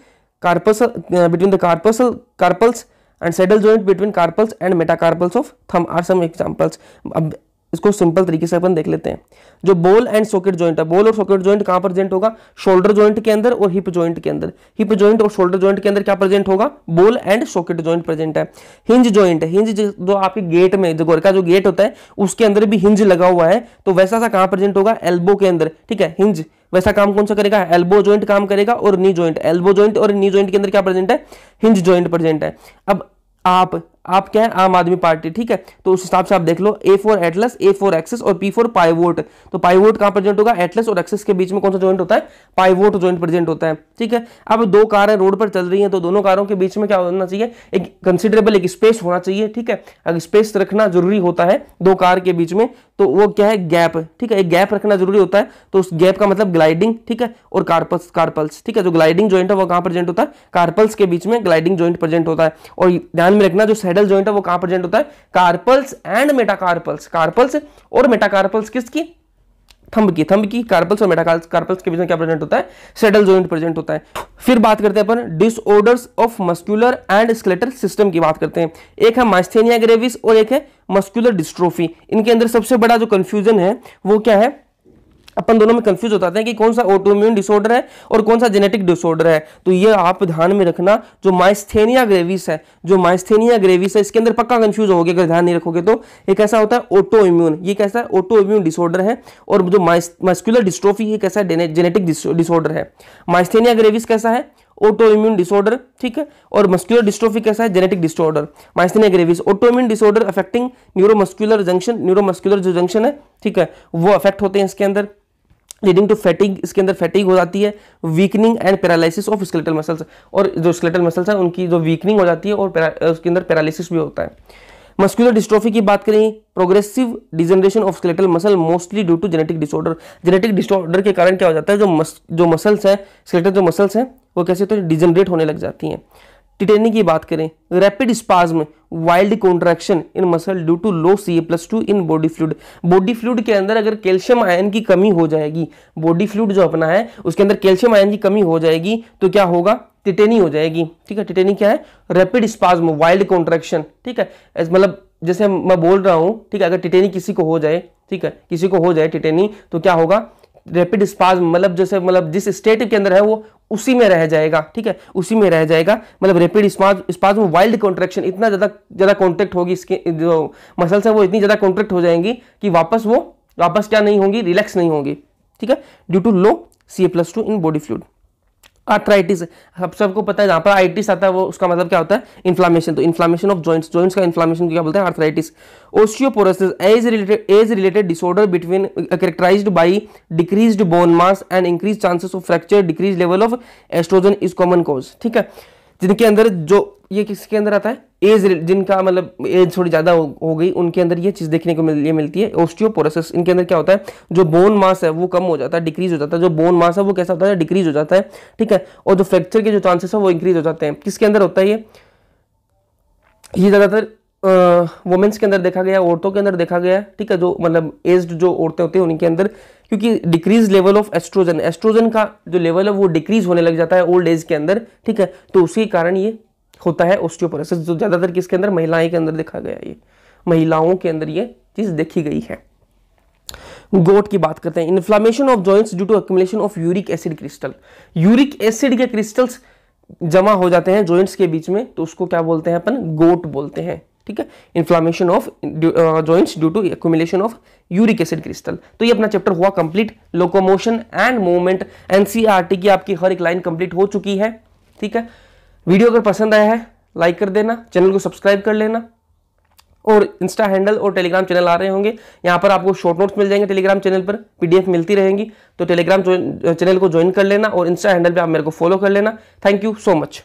the carpals and saddle joint between carpals and metacarpals of thumb are some examples. अब इसको simple तरीके से अपन देख लेते हैं। जो बॉल एंड सॉकेट जॉइंट है, बॉल और सॉकेट जॉइंट कहां प्रेजेंट होगा? शोल्डर जॉइंट के अंदर और हिप जॉइंट के अंदर। हिप जॉइंट और शोल्डर जॉइंट के अंदर क्या प्रेजेंट होगा? Ball and socket joint present है। हिंज जॉइंट है, हिंज जो आपके गेट में, जो गोरका जो गेट होता है उसके अंदर भी हिंज लगा हुआ है, तो वैसा सा कहां प्रेजेंट होगा? एल्बो के अंदर, ठीक है। हिंज वैसा काम कौन सा करेगा? एल्बो जॉइंट काम करेगा। और नी जॉइंट, एल्बो जॉइंट और नी जॉइंट के अंदर क्या प्रेजेंट है? हिंज जॉइंट प्रेजेंट है। अब आप क्या है? आम आदमी पार्टी, ठीक है। तो उस हिसाब से आप देख लो, A for atlas, A for axis और पी फॉर पाइवोट। तो पाइवोट कहां प्रेजेंट होगा? एटलस और एक्सिस के बीच में कौन सा जॉइंट होता है? पाइवोट जॉइंट प्रेजेंट होता है, ठीक है। अब दो कारें रोड पर चल रही हैं, तो दोनों कारों के बीच में क्या होना चाहिए? एक कंसिडरेबल एक स्पेस होना चाहिए, ठीक है। अगर स्पेस रखना जरूरी होता है दो कार के बीच में, तो वो क्या है? गैप, ठीक है। एक गैप रखना जरूरी होता है, तो उस गैप का मतलब ग्लाइडिंग, ठीक है, और कार्पल्स, ठीक है। जो ग्लाइडिंग जॉइंट है वो कहां प्रेजेंट होता है? कार्पल्स के बीच में ग्लाइडिंग जॉइंट प्रेजेंट होता है। और ध्यान में रखना, जो सैडल जॉइंट है वो कहां प्रेजेंट होता है? Carpals and metacarpals. कार्पल्स और मेटाकार्पल्स किसकी? थंब की। कार्पल्स और मेटाकार्पल्स के बीच में क्या प्रेजेंट होता है? सैडल जॉइंट प्रेजेंट होता है। फिर बात करते हैं अपन disorders of muscular and skeletal system की बात करते हैं। एक है माइस्थेनिया ग्रेविस और एक है मस्कुलर डिस्ट्रोफी। इनके अंदर सबसे बड़ा जो कंफ्यूजन है वो क्या है? अपन दोनों में कंफ्यूज हो जाते हैं कि कौन सा ऑटोइम्यून डिसऑर्डर है और कौन सा जेनेटिक डिसऑर्डर है। तो ये आप ध्यान में रखना, जो माइस्थेनिया ग्रेविस है, इसके अंदर पक्का कंफ्यूज होगे अगर ध्यान नहीं रखोगे तो। एक ऐसा होता है ऑटोइम्यून, ये कैसा है? ऑटोइम्यून डिसऑर्डर है। और जो मस्कुलर डिस्ट्रोफी ये कैसा है? जेनेटिक डिसऑर्डर है। माइस्थेनिया ग्रेविस कैसा है? ऑटोइम्यून डिसऑर्डर, ठीक है। और मस्कुलर डिस्ट्रोफी कैसा है? Genetic disorder. Myasthenia gravis autoimmune disorder affecting neuromuscular जो जंक्शन है, ठीक है, वो अफेक्ट होते हैं इसके अंदर, लीडिंग टू फैटिग। इसके अंदर फैटिग हो जाती है, weakening and paralysis of skeletal muscles. और जो स्केलेटल मसल्स है उनकी जो वीकनिंग हो जाती है और उसके अंदर पैरालिसिस भी होता है। मस्कुलर डिस्ट्रोफी की बात करें, progressive degeneration of skeletal muscle mostly due to genetic disorder. Genetic disorder के कारण क्या हो जाता है? जो मसल्स है, स्केलेटल जो मसल्स हैं वो कैसे होते हैं? डिजनरेट होने लग जाती हैं। टिटेनी की बात करें, rapid spasm, wild contraction in muscle due to low Ca+2 in body fluid. Body fluid के अंदर अगर कैल्शियम आयन की कमी हो जाएगी, बॉडी फ्लूइड जो अपना है उसके अंदर कैल्शियम आयन की कमी हो जाएगी, तो क्या होगा? टिटेनी हो जाएगी, ठीक है। टिटेनी क्या है? रैपिड स्पाज्म, वाइल्ड कॉन्ट्रैक्शन, ठीक है। मतलब जैसे मैं बोल रहा हूं, ठीक है, अगर टिटेनी किसी को हो जाए, ठीक है, किसी को हो जाए टिटेनी, तो क्या होगा? रैपिड स्पाज्म, मतलब जैसे जिस स्टेट के अंदर है वो उसी में रह जाएगा, ठीक है, उसी में रह जाएगा। मतलब रैपिड स्पाज्म, वाइल्ड कॉन्ट्रैक्शन, इतना ज्यादा कॉन्ट्रैक्ट होगी, इसके जो मसल्स है वो इतनी ज्यादा कॉन्ट्रैक्ट हो जाएंगी कि वापस क्या नहीं होंगी? रिलैक्स नहीं होंगी, ठीक है, due to low Ca+2 in body fluid. Arthritis, सबको पता है, जहां पर आइटिस आता है वो उसका मतलब क्या होता है? इन्फ्लामेशन। तो इन्फ्लामेशन ऑफ जॉइंट्स का इन्फ्लामेशन क्या बोलते हैं? Arthritis. Osteoporosis, age related disorder between characterized by decreased bone mass and increase chances of fracture, decrease level of estrogen is common cause, ठीक है। जिनके अंदर जो ये किसके अंदर आता है? एज, जिनका मतलब एज थोड़ी ज्यादा हो गई उनके अंदर ये चीज देखने को मिलती है, ओस्टियोपोरोसिस। इनके अंदर क्या होता है? जो बोन मास है वो कम हो जाता है, डिक्रीज हो जाता है। जो बोन मास है वो कैसा होता है? डिक्रीज हो जाता है, ठीक है। और जो फ्रैक्चर के जो चांसेस है वो इंक्रीज हो जाते हैं। किसके अंदर होता है ये ज्यादातर वुमेन्स के अंदर देखा गया, औरतों के अंदर देखा गया, ठीक है। जो मतलब एज्ड जो औरतें होती हैं उनके अंदर, क्योंकि डिक्रीज लेवल ऑफ एस्ट्रोजन का जो लेवल है वो डिक्रीज होने लग जाता है ओल्ड एज के अंदर, ठीक है। तो उसी कारण ये होता है ओस्टियोपोरोसिस, जो ज्यादातर किसके अंदर? महिलाएं के अंदर देखा गया, ये महिलाओं के अंदर ये चीज देखी गई है। गोट की बात करते हैं, inflammation of joints due to accumulation of uric acid crystal. Uric acid के क्रिस्टल्स जमा हो जाते हैं जॉइंट्स के बीच में, तो उसको क्या बोलते हैं अपन? गोट बोलते हैं, ठीक है। Inflammation of joints due to accumulation of uric acid crystal. तो ये अपना चैप्टर हुआ complete. Locomotion and movement, NCERT की आपकी हर एक लाइन कंप्लीट हो चुकी है, ठीक है। वीडियो अगर पसंद आया है लाइक कर देना, चैनल को सब्सक्राइब कर लेना, और इंस्टा हैंडल और टेलीग्राम चैनल आ रहे होंगे, यहाँ पर आपको शॉर्ट नोट्स मिल जाएंगे, टेलीग्राम चैनल पर पीडीएफ मिलती रहेंगी, तो टेलीग्राम चैनल को ज्वाइन कर लेना और इंस्टा हैंडल पे आप मेरे को फॉलो कर लेना। Thank you so much.